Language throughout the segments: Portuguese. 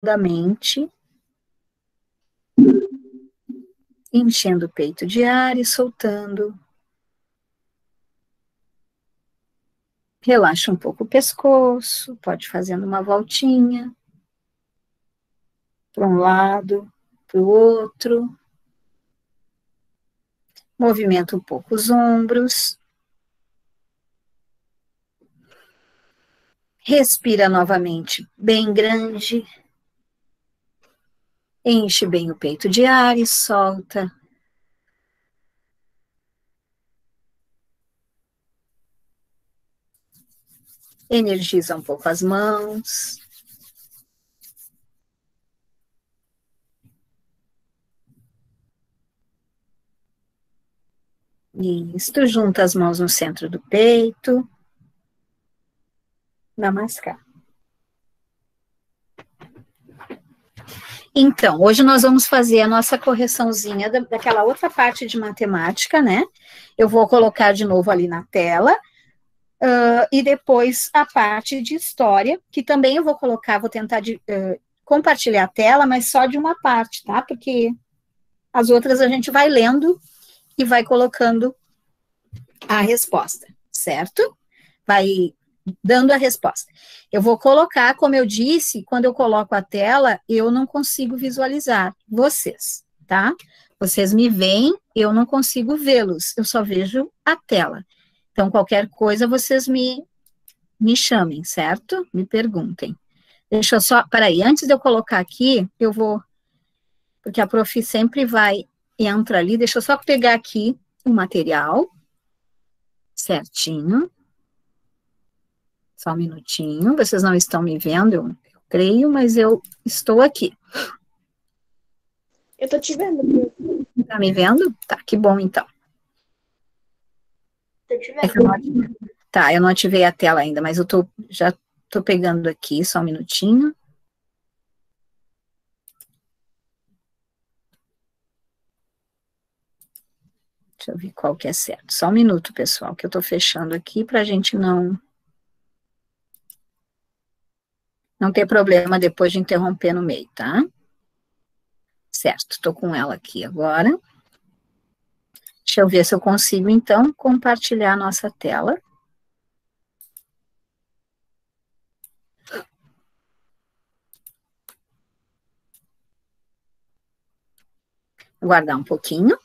profundamente, enchendo o peito de ar e soltando. Relaxa um pouco o pescoço, pode ir fazendo uma voltinha para um lado, para o outro. Movimenta um pouco os ombros. Respira novamente, bem grande. Enche bem o peito de ar e solta. Energiza um pouco as mãos. Isso, junta as mãos no centro do peito. Namaskar. Então, hoje nós vamos fazer a nossa correçãozinha daquela outra parte de matemática, né? Eu vou colocar de novo ali na tela. E depois a parte de história, que também eu vou colocar, vou tentar compartilhar a tela, mas só de uma parte, tá? Porque as outras a gente vai lendo e vai colocando a resposta, certo? Vai dando a resposta. Eu vou colocar, como eu disse, quando eu coloco a tela, eu não consigo visualizar vocês, tá? Vocês me veem, eu não consigo vê-los, eu só vejo a tela. Então, qualquer coisa, vocês me chamem, certo? Me perguntem. Deixa eu só, peraí, antes de eu colocar aqui, eu vou, porque a prof sempre vai, entra ali, deixa eu só pegar aqui o material, certinho. Só um minutinho, vocês não estão me vendo, eu creio, mas eu estou aqui. Eu tô te vendo. Tá me vendo? Tá, que bom então. Tô te vendo. Tá, eu não ativei a tela ainda, mas eu já tô pegando aqui, só um minutinho. Deixa eu ver qual que é certo. Só um minuto, pessoal, que eu tô fechando aqui pra gente não ter problema depois de interromper no meio, tá? Certo, tô com ela aqui agora. Deixa eu ver se eu consigo, então, compartilhar a nossa tela. Aguardar um pouquinho.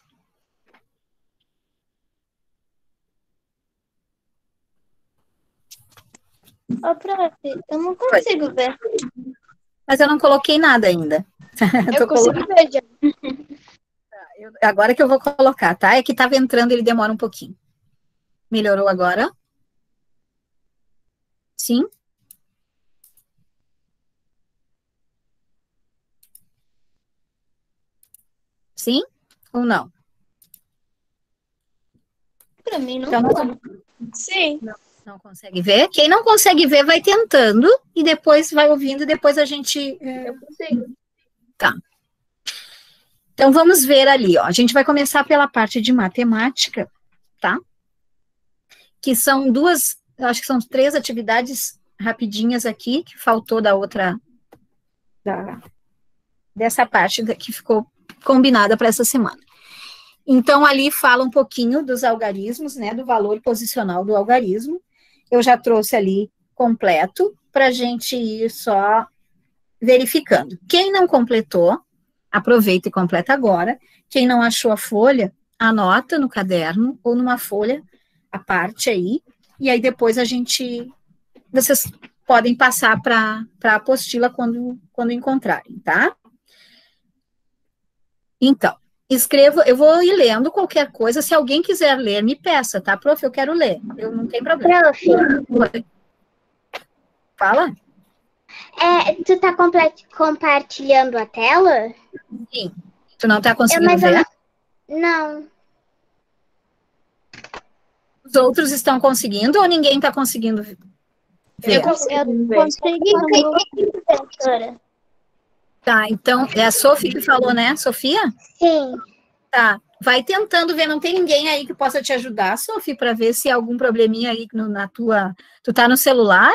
Ô, prof, eu não consigo ver. Mas eu não coloquei nada ainda. Eu consigo ver já. Agora que eu vou colocar, tá? É que estava entrando, ele demora um pouquinho. Melhorou agora? Sim? Sim ou não? Pra mim não. Então, Sim. não consegue ver? Quem não consegue ver vai tentando e depois vai ouvindo e depois a gente... Eu consigo. Tá. Então, vamos ver ali, ó. A gente vai começar pela parte de matemática, tá? Que são duas, eu acho que são 3 atividades rapidinhas aqui, que faltou da outra... dessa parte que ficou combinada para essa semana. Então, ali fala um pouquinho dos algarismos, né, do valor posicional do algarismo. Eu já trouxe ali completo, para a gente ir só verificando. Quem não completou, aproveita e completa agora. Quem não achou a folha, anota no caderno ou numa folha a parte aí, e aí depois vocês podem passar para a apostila quando encontrarem, tá? Então, eu vou ir lendo qualquer coisa, se alguém quiser ler, me peça, tá, prof? Eu quero ler, eu não tem problema. Prof. Fala? Tu tá compartilhando a tela? Sim. Tu não tá conseguindo ver? Não. Os outros estão conseguindo ou ninguém tá conseguindo ver? Eu consegui, professora. Tá, então, é a Sophie que falou, né, Sofia? Sim. Tá, vai tentando ver, não tem ninguém aí que possa te ajudar, Sophie, para ver se há algum probleminha aí na tua... Tu tá no celular?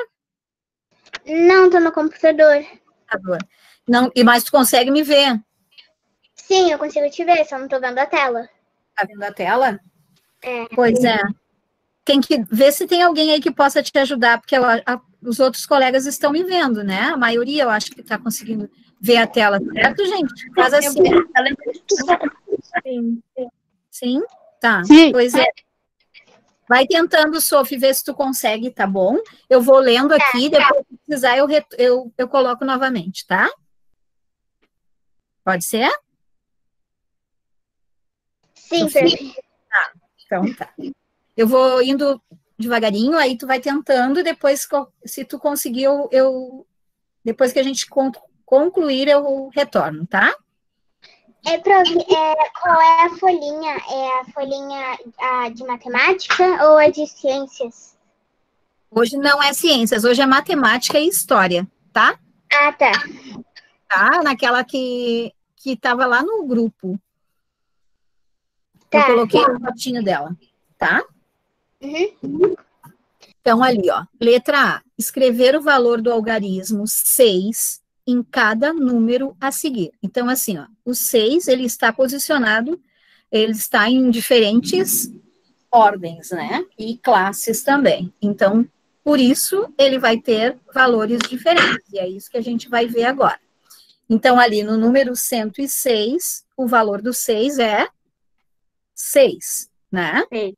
Não, tô no computador. Não, mas tu consegue me ver? Sim, eu consigo te ver, só não tô vendo a tela. Tá vendo a tela? É. Pois é. Tem que ver se tem alguém aí que possa te ajudar, porque os outros colegas estão me vendo, né? A maioria eu acho que está conseguindo ver a tela, certo, gente? Faz assim. Sim. Sim? Tá. Sim. Pois é. Vai tentando, Sophie, ver se tu consegue, tá bom? Eu vou lendo aqui, depois se precisar eu coloco novamente, tá? Pode ser? Sim, Sofia? perfeito. Então tá. Eu vou indo devagarinho, aí tu vai tentando, depois, se tu conseguir, depois que a gente concluir, eu retorno, tá? Qual é a folhinha? É a folhinha de matemática ou a de ciências? Hoje não é ciências, hoje é matemática e história, tá? Ah, tá. Tá? Naquela que estava lá no grupo. Eu Tá. coloquei a fotinho dela, tá? Uhum. Então, ali, ó, letra A, escrever o valor do algarismo 6 em cada número a seguir. Então, assim, ó, o 6, ele está posicionado, ele está em diferentes ordens, né? E classes também. Então, por isso, ele vai ter valores diferentes. E é isso que a gente vai ver agora. Então, ali no número 106, o valor do 6 é 6, né? Sim.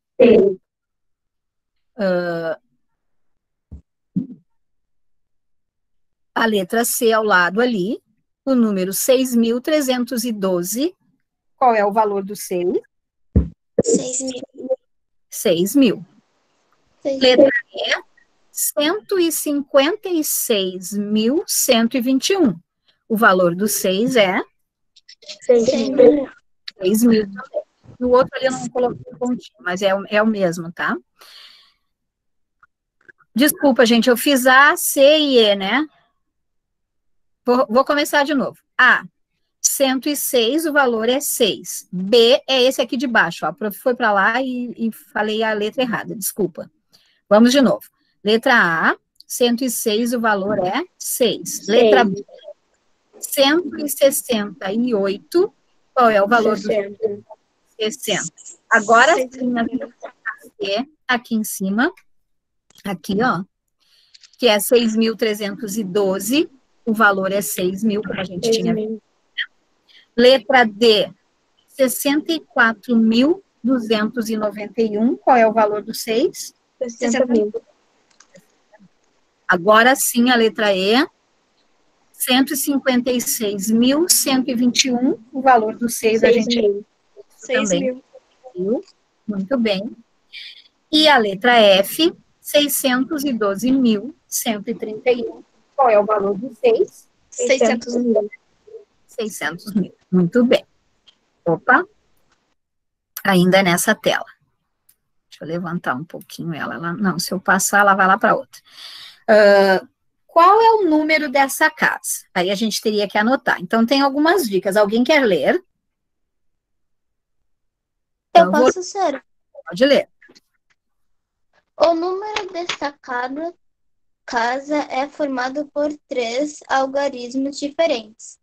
A letra C ao lado ali, o número 6.312. Qual é o valor do 6? 6.000. 6.000. Letra E, 156.121. O valor do 6 é 6.000. 6.000 também. No outro ali eu não coloquei pontinho, mas é o mesmo, tá? Desculpa, gente, eu fiz A, C e E, né? Vou começar de novo. A, 106, o valor é 6. B é esse aqui de baixo, ó. A prof foi para lá e falei a letra errada, desculpa. Vamos de novo. Letra A, 106, o valor é 6. Letra B, 168, qual é o valor do 60? Agora sim, a letra C, aqui em cima, aqui, ó, que é 6.312, o valor é 6.000, como a gente tinha visto. Letra D, 64.291, qual é o valor do 6? 60.000. Agora sim, a letra E, 156.121, o valor do 6 a gente também viu. Muito bem. E a letra F, 612.131. Qual é o valor do 6? 600.000. 600.000. Muito bem. Opa. Ainda nessa tela. Deixa eu levantar um pouquinho ela. Não, se eu passar, ela vai lá para outra. Qual é o número dessa casa? Aí a gente teria que anotar. Então, tem algumas dicas. Alguém quer ler? Eu posso ser. Pode ler. O número desta casa é formado por 3 algarismos diferentes.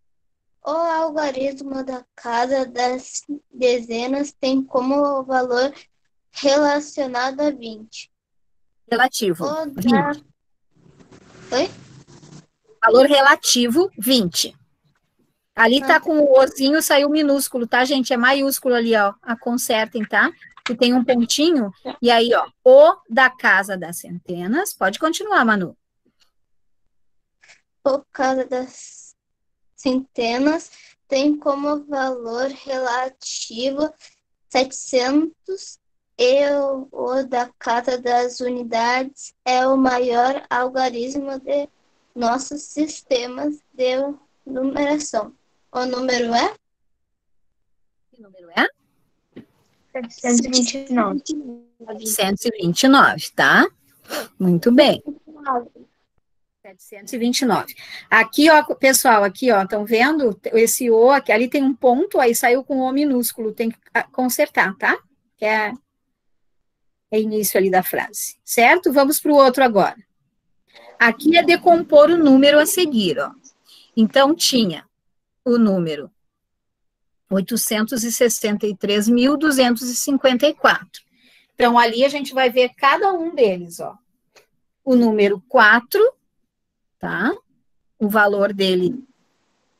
O algarismo da casa das dezenas tem como valor relacionado a 20. Relativo. O da... 20. Oi? Valor relativo, 20. Ali tá com o ozinho, saiu minúsculo, tá, gente? É maiúsculo ali, ó. Consertem, tá? Que tem um pontinho. E aí, ó, o da casa das centenas. Pode continuar, Manu. O casa das centenas tem como valor relativo 700 e o da casa das unidades é o maior algarismo de nossos sistemas de numeração. O número é? Que número é? 729. 729, tá? Muito bem. 729. Aqui, ó, pessoal, aqui, ó, estão vendo? Esse O, aqui, ali tem um ponto, aí saiu com O minúsculo, tem que consertar, tá? Que é início ali da frase, certo? Vamos para o outro agora. Aqui é decompor o número a seguir, ó. Então, tinha o número 863.254. Então, ali a gente vai ver cada um deles, ó. O número 4, tá? O valor dele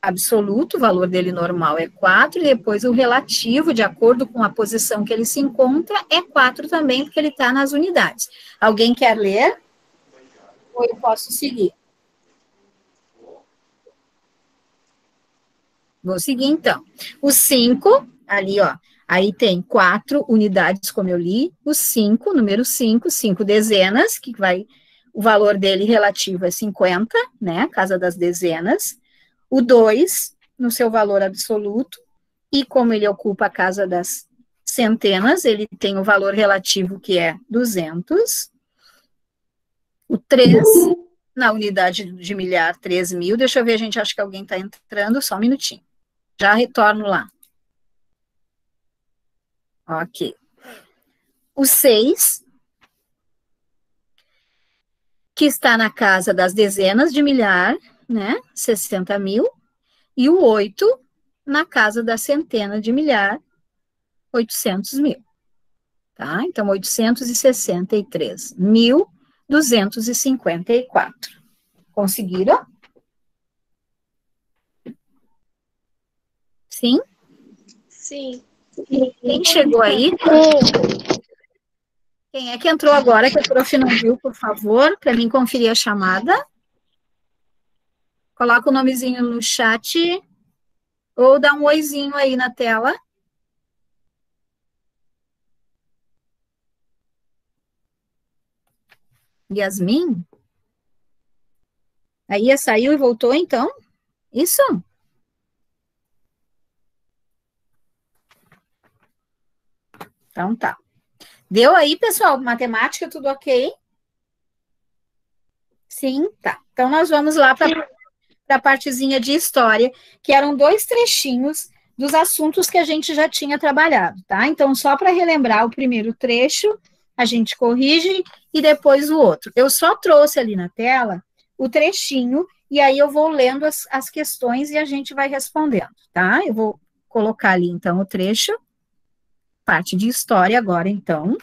absoluto, o valor dele normal é 4, e depois o relativo, de acordo com a posição que ele se encontra, é 4 também, porque ele está nas unidades. Alguém quer ler? Ou eu posso seguir? Vou seguir, então. O 5, ali, ó, aí tem 4 unidades, como eu li. O 5, número 5, 5 dezenas, que vai, o valor dele relativo é 50, né, casa das dezenas. O 2, no seu valor absoluto, e como ele ocupa a casa das centenas, ele tem o valor relativo que é 200. O 3, na unidade de milhar, 3.000. Deixa eu ver, gente, acho que alguém está entrando, só um minutinho. Já retorno lá. Ok. O 6, que está na casa das dezenas de milhar, né, 60.000. E o 8, na casa da centena de milhar, 800.000. Tá? Então, 863.254. Conseguiram? Sim? Sim. Quem chegou aí? Quem é que entrou agora, que a prof não viu, por favor, para mim conferir a chamada? Coloca o nomezinho no chat, ou dá um oizinho aí na tela. Yasmin? A Ia saiu e voltou, então? Isso? Então tá. Deu aí, pessoal? Matemática, tudo ok? Sim, tá. Então nós vamos lá para a partezinha de história, que eram 2 trechinhos dos assuntos que a gente já tinha trabalhado, tá? Então, só para relembrar o primeiro trecho, a gente corrige e depois o outro. Eu só trouxe ali na tela o trechinho, e aí eu vou lendo as questões e a gente vai respondendo, tá? Eu vou colocar ali, então, o trecho, parte de história agora, então.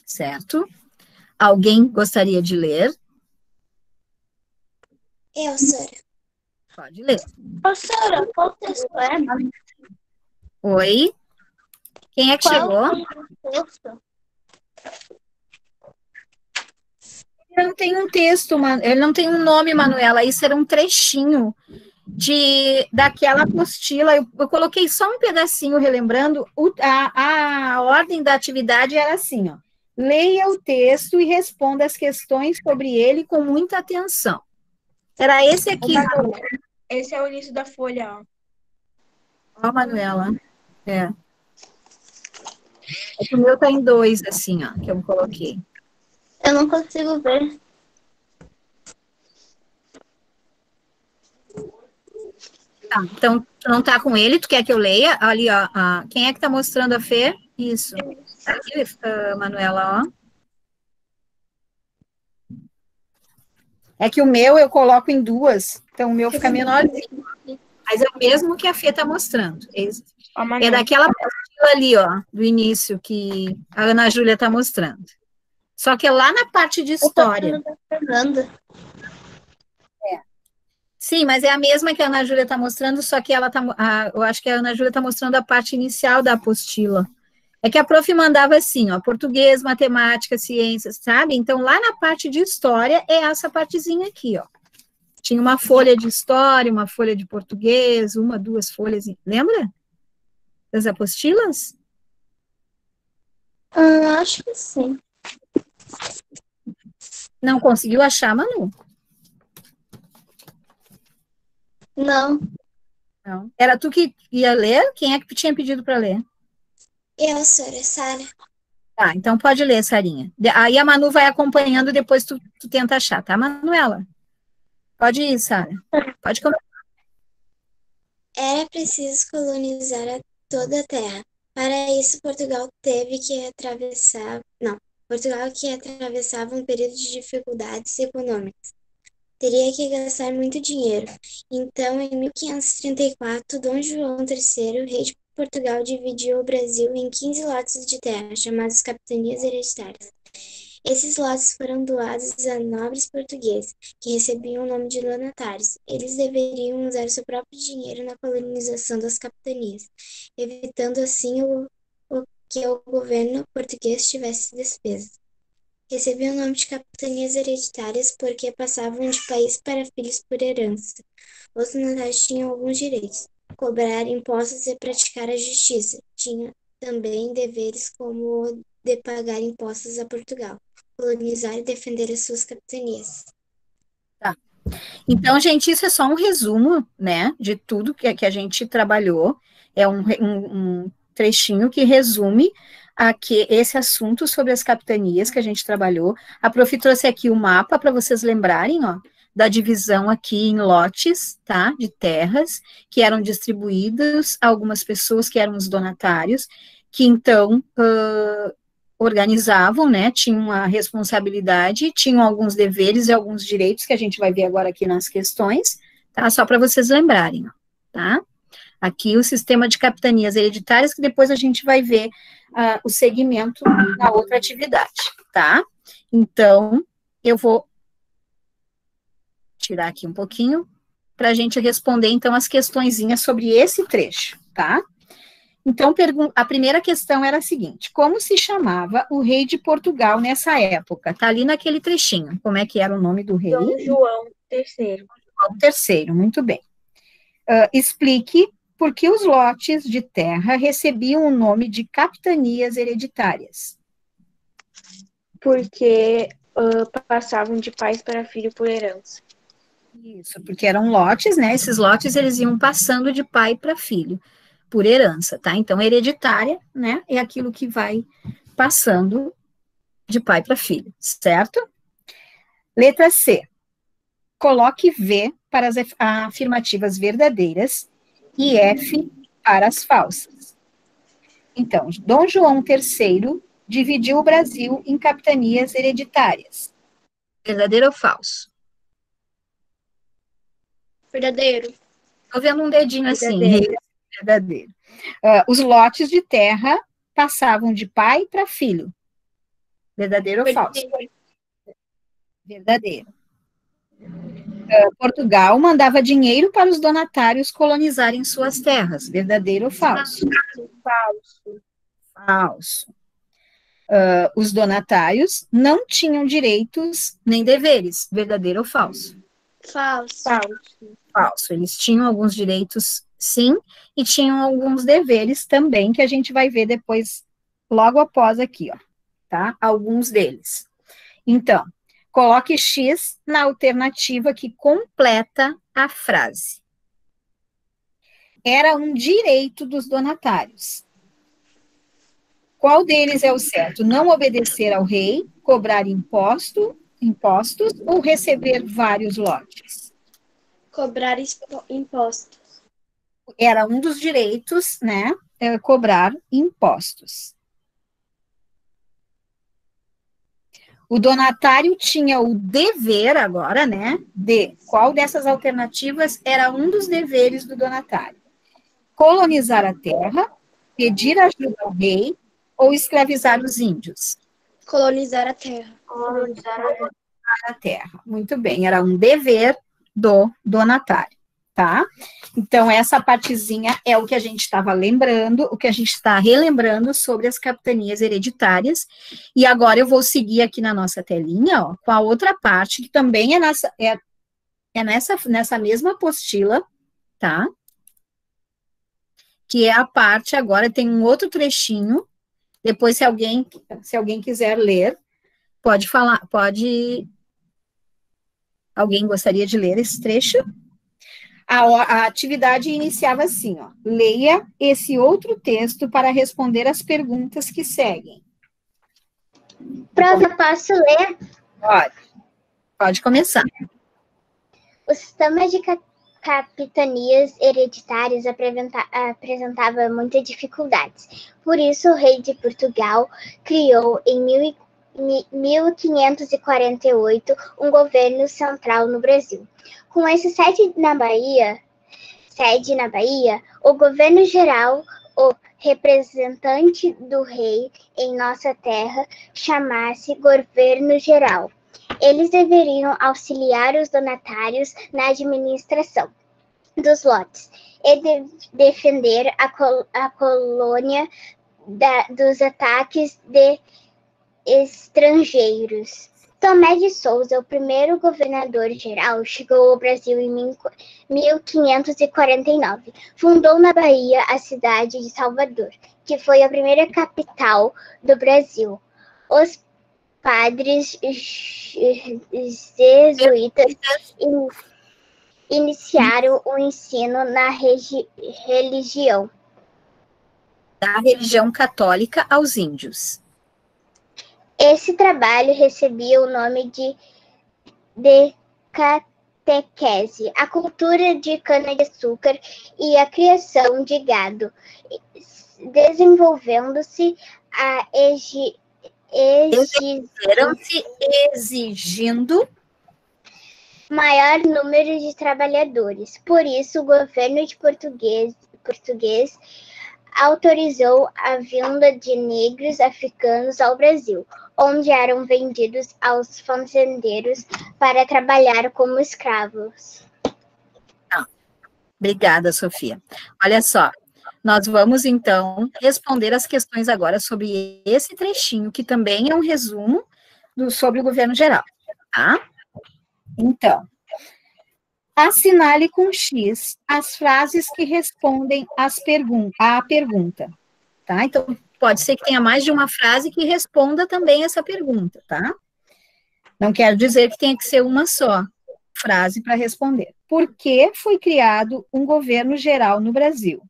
Certo? Alguém gostaria de ler? Eu, Sora. Pode ler. Sora, qual texto é? Oi? Quem é que chegou? Texto? Ele não tem um texto, ele não tem um nome, Manuela. Isso era um trechinho daquela apostila. Eu coloquei só um pedacinho, relembrando. A ordem da atividade era assim, ó. Leia o texto e responda as questões sobre ele com muita atenção. Era esse aqui. Esse é o início da folha, ó. Ó, Manuela. É que o meu tá em 2, assim, ó, que eu coloquei. Eu não consigo ver. Tá, então, tu não tá com ele, tu quer que eu leia? Ali, ó, quem é que tá mostrando a Fê? Isso. Aqui, Manuela, ó. É que o meu eu coloco em 2, então o meu fica menorzinho. Mas é o mesmo que a Fê tá mostrando. É daquela apostila ali, ó, do início, que a Ana Júlia tá mostrando. Só que é lá na parte de história. Sim, mas é a mesma que a Ana Júlia está mostrando, só que ela eu acho que a Ana Júlia está mostrando a parte inicial da apostila. É que a prof mandava assim, ó, português, matemática, ciências, sabe? Então, lá na parte de história, é essa partezinha aqui, ó. Tinha uma folha de história, uma folha de português, 1, 2 folhas, lembra? Das apostilas? Acho que sim. Não conseguiu achar, Manu? Não. Não. Era tu que ia ler? Quem é que tinha pedido para ler? Eu, Sara. Tá, então pode ler, Sarinha. Aí a Manu vai acompanhando, depois tu tenta achar, tá, Manuela? Pode ir, Sara. Pode começar. Era preciso colonizar toda a Terra. Para isso, Portugal teve que atravessar, não, Portugal que atravessava um período de dificuldades econômicas. Teria que gastar muito dinheiro. Então, em 1534, Dom João III, rei de Portugal, dividiu o Brasil em 15 lotes de terra, chamados capitanias hereditárias. Esses lotes foram doados a nobres portugueses, que recebiam o nome de donatários. Eles deveriam usar seu próprio dinheiro na colonização das capitanias, evitando assim que o governo português tivesse despesas. Recebiam o nome de capitanias hereditárias porque passavam de pais para filhos por herança. Os donatários tinham alguns direitos: cobrar impostos e praticar a justiça. Tinha também deveres como o de pagar impostos a Portugal, colonizar e defender as suas capitanias. Tá. Então, gente, isso é só um resumo, né, de tudo que a gente trabalhou. É um trechinho que resume aqui esse assunto sobre as capitanias que a gente trabalhou. A Prof trouxe aqui o mapa para vocês lembrarem, ó, da divisão aqui em lotes, tá, de terras, que eram distribuídos a algumas pessoas que eram os donatários, que então organizavam, né, tinham a responsabilidade, tinham alguns deveres e alguns direitos que a gente vai ver agora aqui nas questões, tá, só para vocês lembrarem, ó, tá? Aqui o sistema de capitanias hereditárias, que depois a gente vai ver o segmento na outra atividade, tá? Então, eu vou tirar aqui um pouquinho para a gente responder, então, as questõezinhas sobre esse trecho, tá? Então, a primeira questão era a seguinte: como se chamava o rei de Portugal nessa época? Tá ali naquele trechinho. Como é que era o nome do rei? Dom João III. João III, muito bem. Explique por que os lotes de terra recebiam o nome de capitanias hereditárias. Porque passavam de pais para filho por herança. Isso, porque eram lotes, né? Esses lotes eles iam passando de pai para filho, por herança, tá? Então, hereditária, né? É aquilo que vai passando de pai para filho, certo? Letra C. Coloque V para as afirmativas verdadeiras e F para as falsas. Então, Dom João III dividiu o Brasil em capitanias hereditárias. Verdadeiro ou falso? Verdadeiro. Estou vendo um dedinho assim. Verdadeiro. Verdadeiro. Os lotes de terra passavam de pai para filho. Verdadeiro ou falso? Verdadeiro. Portugal mandava dinheiro para os donatários colonizarem suas terras. Verdadeiro ou falso? Falso. Falso. Os donatários não tinham direitos nem deveres. Verdadeiro ou falso? Falso. Falso. Eles tinham alguns direitos, sim, e tinham alguns deveres também, que a gente vai ver depois, logo após aqui, ó, tá? Alguns deles. Então, coloque X na alternativa que completa a frase. Era um direito dos donatários. Qual deles é o certo? Não obedecer ao rei, cobrar impostos ou receber vários lotes? Cobrar impostos. Era um dos direitos, né? Cobrar impostos. O donatário tinha o dever agora, né? De qual dessas alternativas era um dos deveres do donatário? Colonizar a terra, pedir ajuda ao rei ou escravizar os índios? Colonizar a terra. A terra. Muito bem, era um dever do donatário, tá? Então, essa partezinha é o que a gente estava lembrando, o que a gente está relembrando sobre as capitanias hereditárias, e agora eu vou seguir aqui na nossa telinha, ó, com a outra parte, que também nessa mesma apostila, tá? Que é a parte, agora tem um outro trechinho, depois se alguém quiser ler, pode falar, alguém gostaria de ler esse trecho? A atividade iniciava assim, ó, leia esse outro texto para responder as perguntas que seguem. Prof, eu posso ler? Pode começar. O sistema de capitanias hereditárias apresentava muitas dificuldades. Por isso, o rei de Portugal criou, em 1548, um governo central no Brasil. Com essa sede na Bahia, o governo geral, o representante do rei em nossa terra, chama-se governo geral. Eles deveriam auxiliar os donatários na administração dos lotes e defender a colônia dos ataques de estrangeiros. Tomé de Souza, o primeiro governador-geral, chegou ao Brasil em 1549. Fundou na Bahia a cidade de Salvador, que foi a primeira capital do Brasil. Os padres jesuítas iniciaram o ensino na religião Da religião católica aos índios. Esse trabalho recebia o nome de catequese. A cultura de cana-de-açúcar e a criação de gado, desenvolvendo-se exigindo maior número de trabalhadores. Por isso, o governo de português autorizou a vinda de negros africanos ao Brasil, onde eram vendidos aos fazendeiros para trabalhar como escravos. Obrigada, Sofia. Olha só, nós vamos, então, responder as questões agora sobre esse trechinho, que também é um resumo sobre o governo geral, tá? Então, assinale com X as frases que respondem à pergunta, tá? Então, pode ser que tenha mais de uma frase que responda também essa pergunta, tá? Não quero dizer que tenha que ser uma só frase para responder. Por que foi criado um governo geral no Brasil?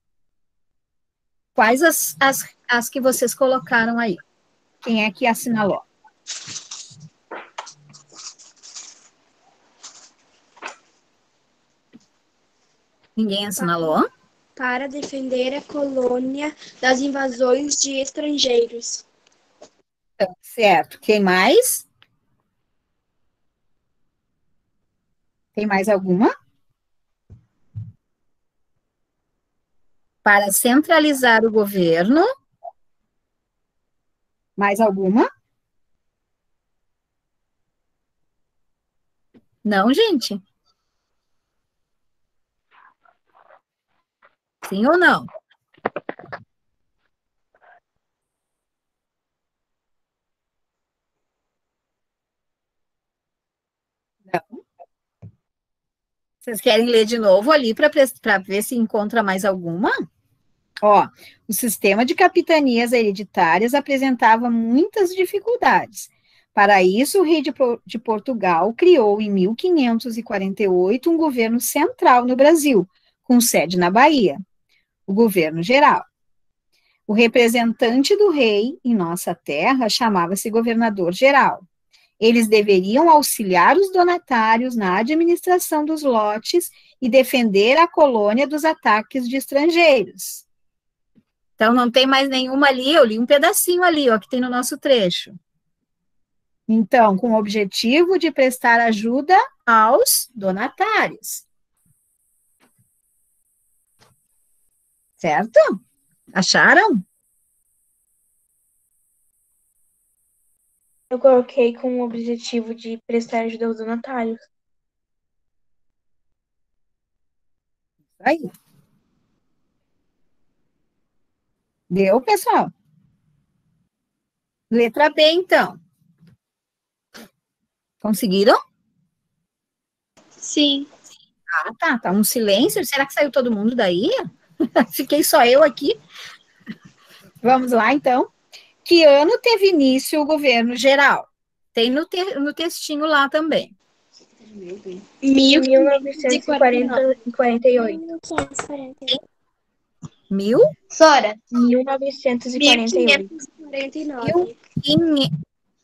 Quais as que vocês colocaram aí? Quem é que assinalou? Ninguém assinalou? Para defender a colônia das invasões de estrangeiros. Certo. Quem mais? Tem mais alguma? Para centralizar o governo. Mais alguma? Não, gente? Sim ou não? Não. Vocês querem ler de novo ali para ver se encontra mais alguma? Ó, o sistema de capitanias hereditárias apresentava muitas dificuldades. Para isso, o rei de Portugal criou, em 1548, um governo central no Brasil, com sede na Bahia, o governo geral. O representante do rei em nossa terra chamava-se governador geral. Eles deveriam auxiliar os donatários na administração dos lotes e defender a colônia dos ataques de estrangeiros. Então, não tem mais nenhuma ali, eu li um pedacinho ali, ó, que tem no nosso trecho. Então, com o objetivo de prestar ajuda aos donatários. Certo? Acharam? Eu coloquei com o objetivo de prestar ajuda aos donatários. Aí. Deu, pessoal? Letra B, então. Conseguiram? Sim. Ah, tá. Tá um silêncio. Será que saiu todo mundo daí? Fiquei só eu aqui. Vamos lá, então. Que ano teve início o governo geral? Tem no textinho lá também. 1948. Mil? Sora. 1948. 1549.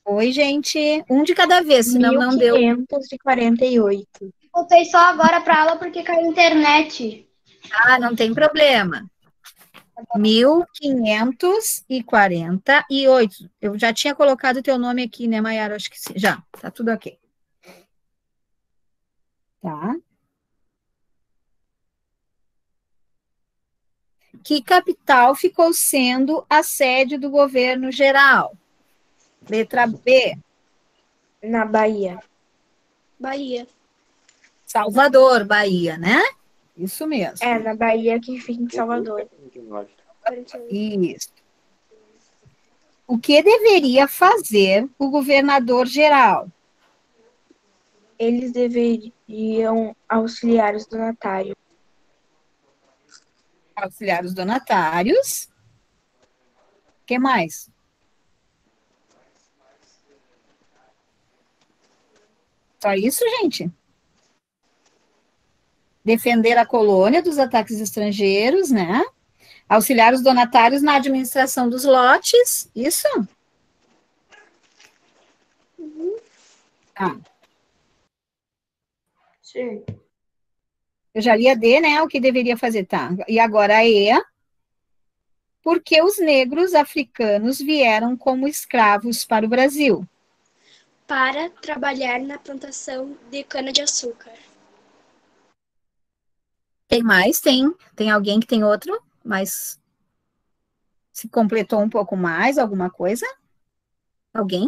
Oi, gente. Um de cada vez, senão não deu. 1548. Voltei só agora para aula porque caiu a internet. Ah, não tem problema. 1548. Eu já tinha colocado teu nome aqui, né, Mayara? Acho que sim. Já, tá tudo ok. Tá. Que capital ficou sendo a sede do governo geral? Letra B, Na Bahia. Bahia. Salvador, Bahia, né? Isso mesmo. É, na Bahia que fica em Salvador. Isso. O que deveria fazer o governador geral? Eles deveriam auxiliar os donatários. Auxiliar os donatários. O que mais? Só isso, gente? Defender a colônia dos ataques estrangeiros, né? Auxiliar os donatários na administração dos lotes. Isso? Tá. Sim. Eu já li a D, né? O que deveria fazer, tá? E agora a E. Por que os negros africanos vieram como escravos para o Brasil? Para trabalhar na plantação de cana-de-açúcar. Tem mais? Tem alguém que tem outro? Mas se completou um pouco mais, alguma coisa? Alguém?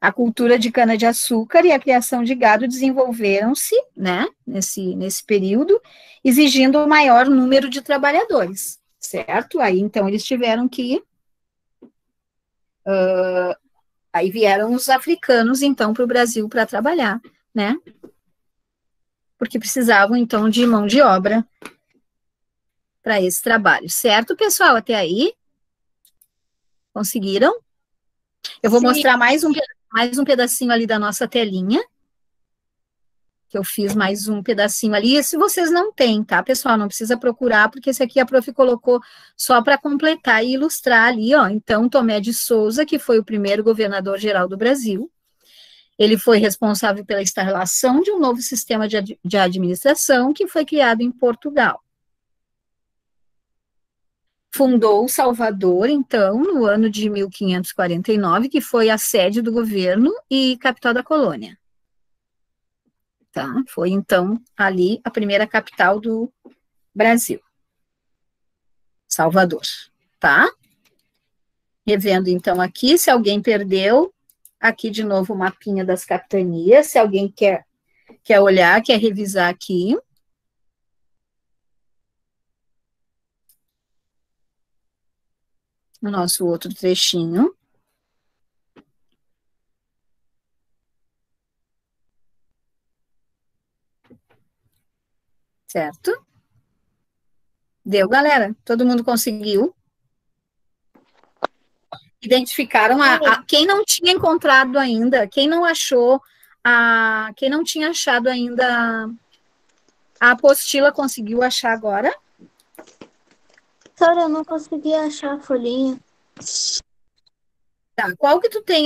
A cultura de cana-de-açúcar e a criação de gado desenvolveram-se, né, nesse período, exigindo um maior número de trabalhadores, certo? Aí, então, eles tiveram que... aí vieram os africanos, então, para o Brasil para trabalhar, né? Porque precisavam, então, de mão de obra para esse trabalho, certo, pessoal? Até aí? Conseguiram? Eu vou Sim. mostrar mais um pedacinho ali da nossa telinha, que eu fiz mais um pedacinho ali. Esse vocês não têm, tá, pessoal? Não precisa procurar, porque esse aqui a prof colocou só para completar e ilustrar ali, ó. Então, Tomé de Souza, que foi o primeiro governador-geral do Brasil, ele foi responsável pela instalação de um novo sistema de administração que foi criado em Portugal. Fundou Salvador, então, no ano de 1549, que foi a sede do governo e capital da colônia. Tá? Foi, então, ali a primeira capital do Brasil. Salvador, tá? Revendo, então, aqui, se alguém perdeu, aqui de novo o mapinha das capitanias, se alguém quer olhar, quer revisar aqui. O nosso outro trechinho. Certo? Deu, galera? Todo mundo conseguiu? Identificaram quem não tinha encontrado ainda, quem não achou, quem não tinha achado ainda a apostila, conseguiu achar agora? Professora, eu não consegui achar a folhinha. Tá, qual que tu tem